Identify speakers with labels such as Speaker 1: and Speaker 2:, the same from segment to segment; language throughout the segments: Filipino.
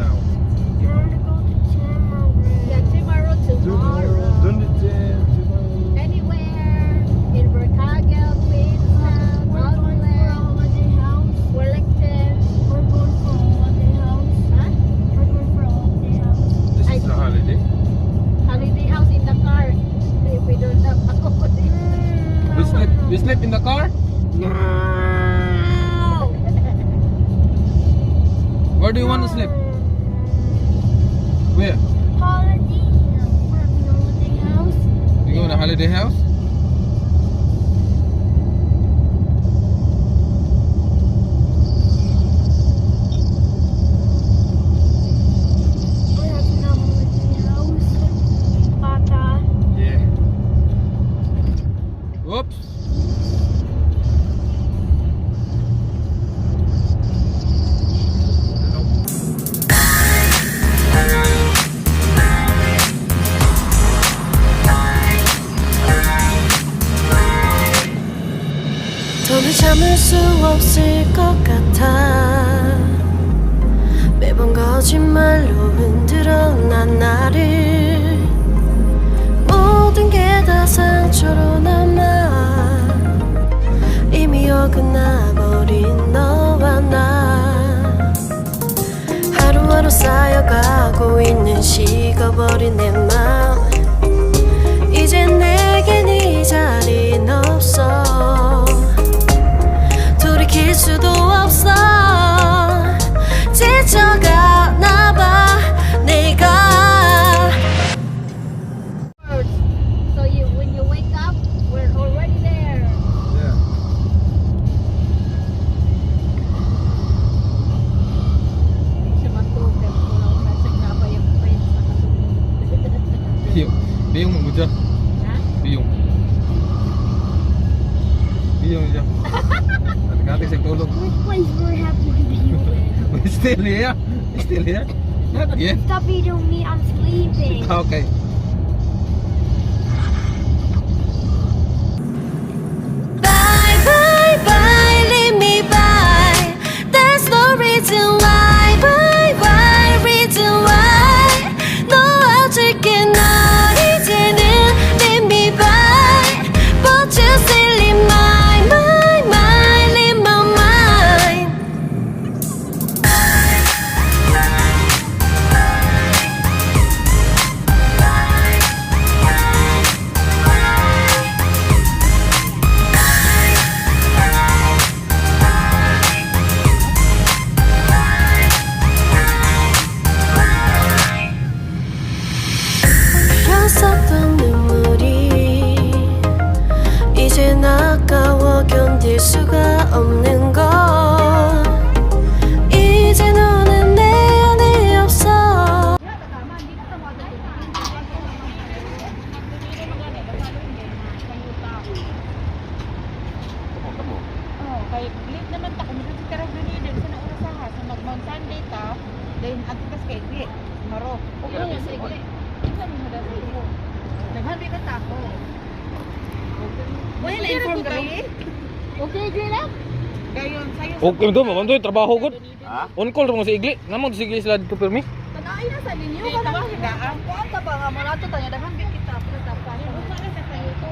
Speaker 1: now?
Speaker 2: You want to go to Tamarack?
Speaker 3: Yeah, tomorrow.
Speaker 1: Dunedin, tomorrow.
Speaker 3: Anywhere in Berkagel, Queenstown,
Speaker 2: We're going for a
Speaker 3: Auckland,
Speaker 2: holiday house.
Speaker 3: Wellington.
Speaker 2: We're going for a holiday house.
Speaker 3: Huh?
Speaker 2: We're going for a holiday house.
Speaker 1: This is a holiday.
Speaker 3: Holiday house in the car. We don't have a holiday.
Speaker 1: We sleep in the car?
Speaker 2: No.
Speaker 1: Where do you want to sleep? Where?
Speaker 2: Holiday. We're having a holiday house.
Speaker 1: You go to a holiday house?
Speaker 2: We're having a holiday house. Papa.
Speaker 1: Yeah. Oops.
Speaker 4: 더는 참을 수 없을 것 같아 매번 거짓말로 흔들어 난 나를 모든 게 다 상처로 남아 이미 어긋나버린 너와 나 하루하루 쌓여가고 있는 식어버린 내 맘 이젠 내겐 이 자리는 없어 돌이킬 수도 없어 지쳐가나봐 내가
Speaker 3: So when you wake up, we're already there.
Speaker 1: Yeah.
Speaker 3: Siya matulog. Wala ko nasa nga pa yung friends na katulog.
Speaker 1: Biyong mo dyan.
Speaker 3: Ha?
Speaker 1: Biyong. Biyong dyan. Kati sa tulog.
Speaker 2: Which place we're happy to be with?
Speaker 1: We're still here. We're still here. Not yet.
Speaker 2: Stop eating me, I'm sleeping.
Speaker 1: Okay.
Speaker 4: Bye bye bye leave me bye There's no reason why Bye bye reason why 놓아줄게 널 이제는 leave me bye But you still leave my leave my mind 흘렀었던 눈물이 이젠 아까워 견딜 수가 없는 걸 이제 너는 내 안에 없어
Speaker 5: Oh, kay late naman ta kung kasi karag Dunedin sa nauna sa ha sa mag-Mount Sunday ta then ato kas kay Igli Maro.
Speaker 3: Oo, sa igli.
Speaker 5: Isa ni hada sa iyo.
Speaker 3: Naghabi ka tako.
Speaker 5: Wala na inform ka
Speaker 3: Okay, igli lang.
Speaker 5: Gayon sayo.
Speaker 1: Okay do, mamandoy trabaho gud.
Speaker 5: Ha?
Speaker 1: On call mo sa igli. Namang sa igli sila dito permi.
Speaker 3: Tanay na sa linyo
Speaker 5: Hindi
Speaker 3: ka
Speaker 5: ta
Speaker 3: na.
Speaker 5: higaan.
Speaker 3: Kuanta ba nga mo nato tayo daghan gid kita pero dapat.
Speaker 5: Busa na sa sayo to.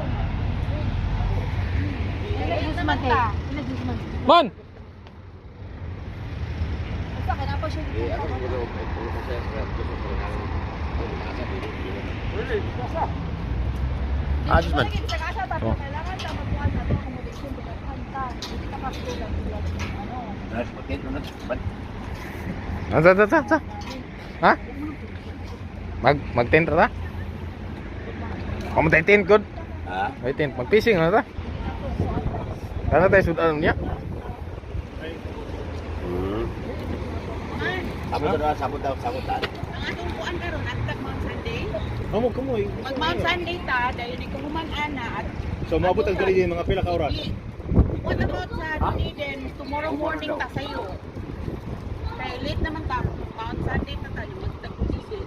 Speaker 3: Ila man ta. Ila man.
Speaker 1: Man.
Speaker 3: Sa kana pa siya dito.
Speaker 6: Just man.
Speaker 1: Oh.
Speaker 3: Kailangan ta magkuhan sa accommodation pagkan ta. Hindi ka makasulat ano.
Speaker 1: Ha? Mag-tent ta? Kamu mag-tent good?
Speaker 6: Ha?
Speaker 1: May tent. Mag-fishing na ta? Kana tayo sudan niya?
Speaker 6: Sabot daw, sabot daw.
Speaker 5: Ang atong kuan karon at Mount Sunday.
Speaker 1: Kamu.
Speaker 5: Mag Mount Sunday ta dayon ni kuhuman ana at
Speaker 1: So maabot ang kali mga pila ka oras.
Speaker 5: what about sa Dunedin tomorrow morning ta sayo. Kay late naman ta Mount Sunday ta tayo magtag-position.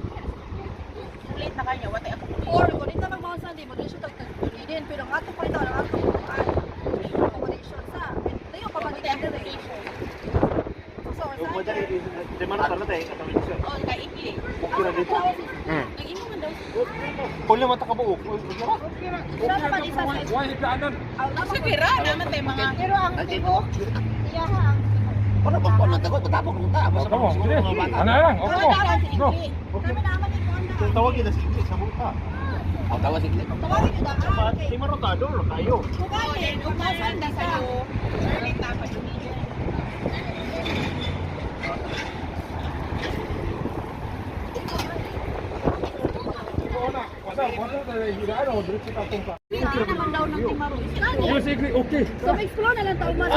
Speaker 5: Late na kanya watay ako.
Speaker 3: Or kung dito mag Mount Sunday mo din siya tagtagulidin pero ang ato pa ito ang ato accommodation sa. Tayo pa man
Speaker 5: Watay
Speaker 3: dito.
Speaker 5: accommodation.
Speaker 3: So sa
Speaker 6: Di mana tayo tayo katawin siya.
Speaker 5: Oh, kaikli.
Speaker 6: Okay na dito.
Speaker 5: Nag-imo man daw.
Speaker 6: Kung naman takabuok.
Speaker 3: Saan pa isa sa...
Speaker 5: Sige ra, naman tayo mga...
Speaker 3: Pero ang tibo, iyaha ang
Speaker 6: Ano ba po nang tagot? Matapok nung ta. Basta
Speaker 1: Opo,
Speaker 6: siguro
Speaker 1: sige.
Speaker 6: mga bata.
Speaker 1: Ano lang, opo. Go.
Speaker 3: Kami naman ikaw ang
Speaker 6: Kung tawagin na si Ingrid sa buka. Ang tawag si Ingrid.
Speaker 3: tawagin nyo dapat.
Speaker 6: Di marotador kayo.
Speaker 5: Kuganin, umasan na sa'yo. Early tapa yung video.
Speaker 3: Kailangan naman daw ng timaro.
Speaker 1: Okay.
Speaker 3: So, explore na lang tayo mas.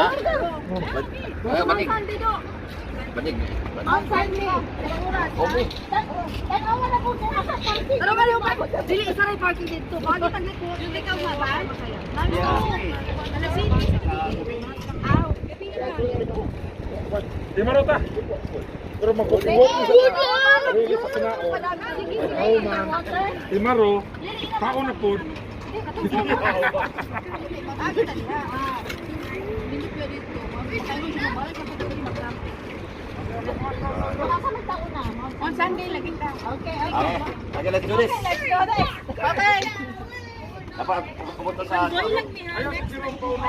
Speaker 6: Banig. Banig.
Speaker 3: Ang Sunday.
Speaker 6: Okay.
Speaker 3: Tanawa na po sa nasa parking. Pero kayo ba? Dili isa rin parking dito. Bakit ang liko? Yung ikaw nga ba? Aw.
Speaker 1: Di marota. Pero magkukuwag mo sa sarili sa kinao. Oh man. Di maro. Tao na po.
Speaker 5: On Sunday, lagi ka.
Speaker 3: Okay,
Speaker 6: Okay. Okay, let's do this.
Speaker 5: Okay.
Speaker 6: Dapat pumunta sa...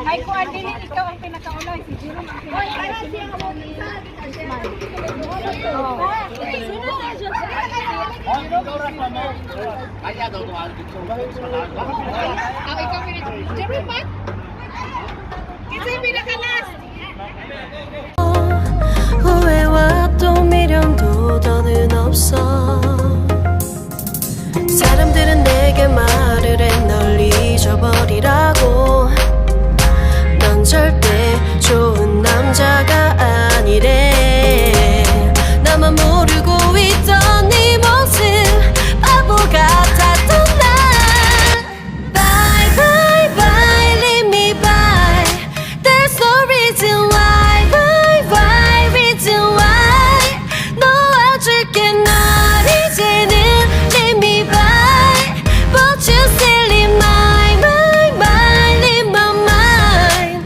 Speaker 5: Ay, kung din ikaw ang pinakaulay, si Jerome ang
Speaker 3: Oy, para siya mo isa.
Speaker 6: Kaya daw tuwan dito.
Speaker 5: Jerome ba? Kasi yung pinakalas.
Speaker 4: 후회와 또 미련도 더는 없어 사람들은 내게 말을 해 널 잊어버리라고 넌 절대 좋은 남자가 아니래 나만 모르고 있던 네 모습 바보 같았던 날 Bye bye bye leave me by There's no reason why why reason why 놓아줄 게 날 이제는 leave me by But you still in my mind in my mind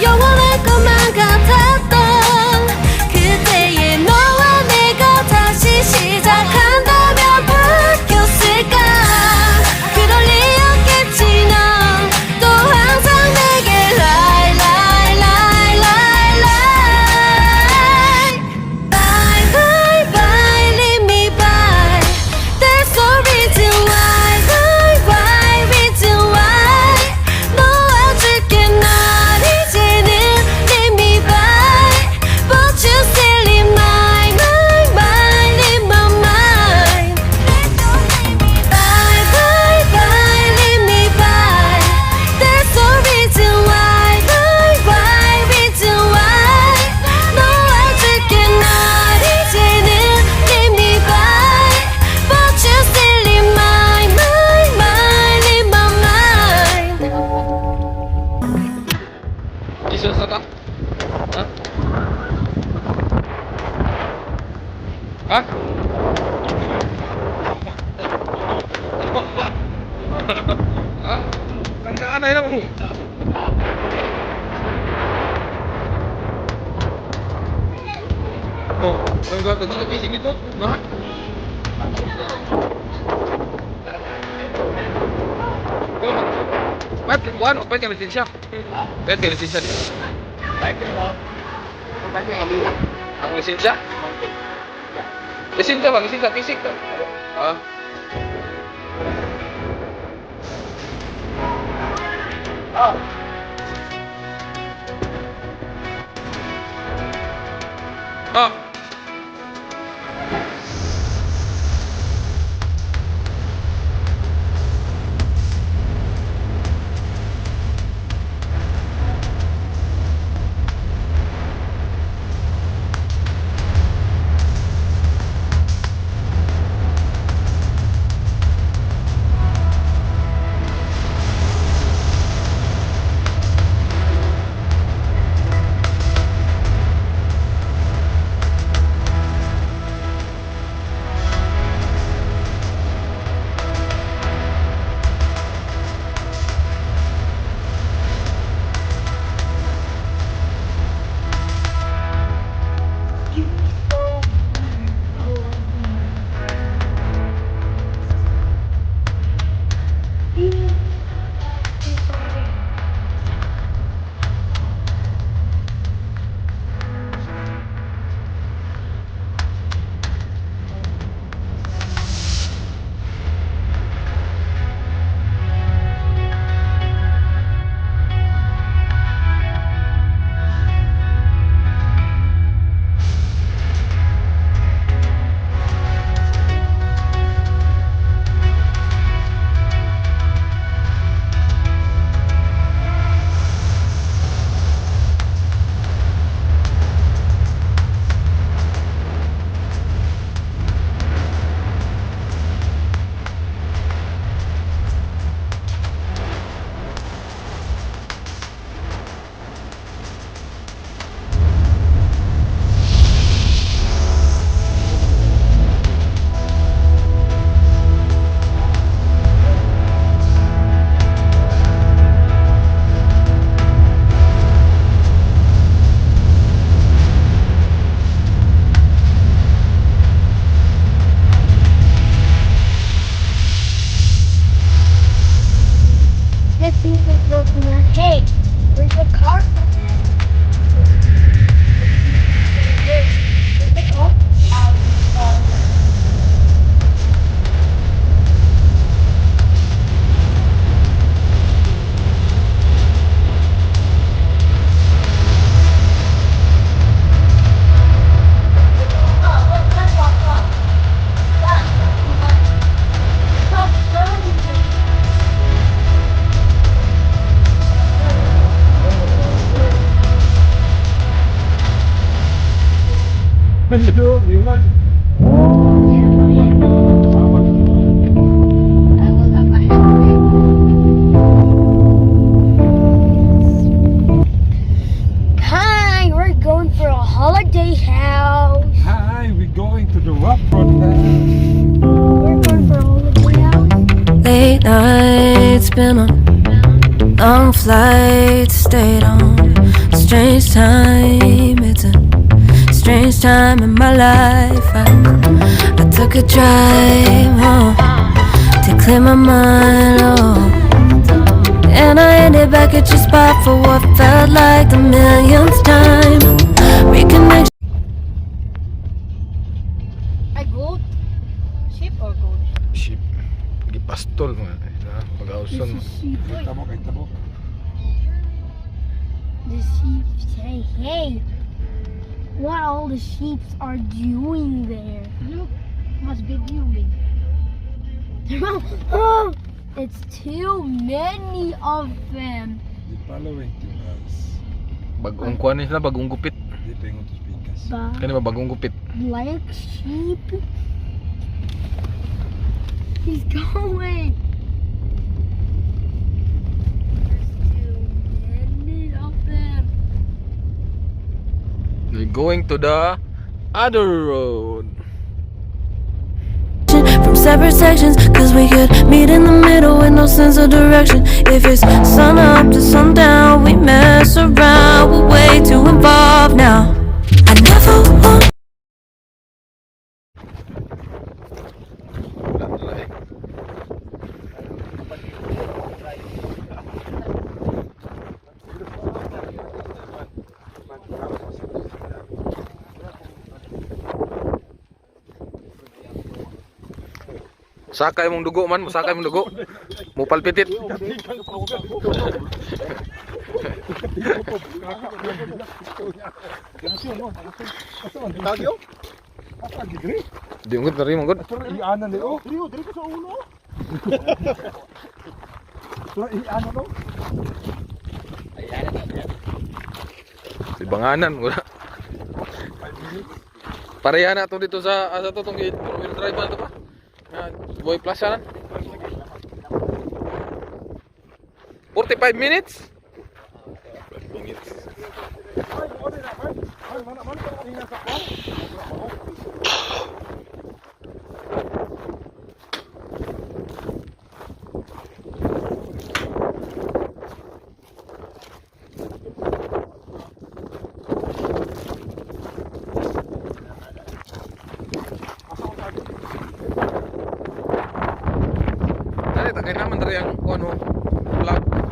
Speaker 4: 영원할 것만 같았던 그때의 너와 내가 다시 시작한다면 바뀌었을까 그럴 리 없겠지 넌 또 항상 내게 lie lie lie lie lie Bye bye bye leave me by There's no reason why reason why 놓아줄게 날 이제는 leave me by But you still in my mind in my mind Bye bye bye leave me by There's no reason why reason why 놓아줄게 날 이제는 leave me by But you still in my mind in my mind
Speaker 1: Jesus na ta? Ha? Ha? Ha? Tandaan na yun. Oh, ang gata dito pising ito. Ha? Ba't kuhan? O, ba't ka lisensya? Ba't ka lisensya dito? Ang lisensya? Lisensya bang? Lisensya, pisik ka. Ah. Ah. Ano, Iwan?
Speaker 2: Hi, we're going for a holiday house.
Speaker 1: Hi, we're going to the rock front.
Speaker 2: We're going for a holiday house.
Speaker 4: Late nights, been on long flights, stayed on strange time. It's a strange time in my life. I took a drive home to clear my mind. Oh. And I ended back at your spot for what felt like the millionth time. Reconnection.
Speaker 3: Ay, goat. Sheep or goat?
Speaker 1: Ship. Gipastol mo. Pag-auson mo.
Speaker 2: Sheep.
Speaker 1: Tabo kay tabo.
Speaker 2: The sheep say, hey, what all the sheep are doing there?
Speaker 3: Look, must be viewing.
Speaker 2: Oh, it's too many of them.
Speaker 1: Di following to us.
Speaker 7: Bagong kuha nila, bagong gupit.
Speaker 1: Di pengon to speakers.
Speaker 7: Kani ba bagong gupit?
Speaker 2: Black sheep. He's going. There's too many of them.
Speaker 7: They're going to the other road.
Speaker 4: From separate sections, cause we could meet in the middle with no sense of direction. If it's sun up to sundown, we mess around, we're way too involved now. I never want.
Speaker 7: Sakay mong dugo man, sakay mong dugo. Mupalpitit.
Speaker 1: Tagyo? Asa digre?
Speaker 7: Di mong gud, mong gud.
Speaker 1: Pero ianan ni oh. Dire ko sa ulo. Pero ianan no.
Speaker 7: Ibanganan wala. Pareha na to dito sa asa to tong four-wheel drive na to pa. Boy Plaza na. 45 minutes? Dali, tagay naman dari ang ano, vlog.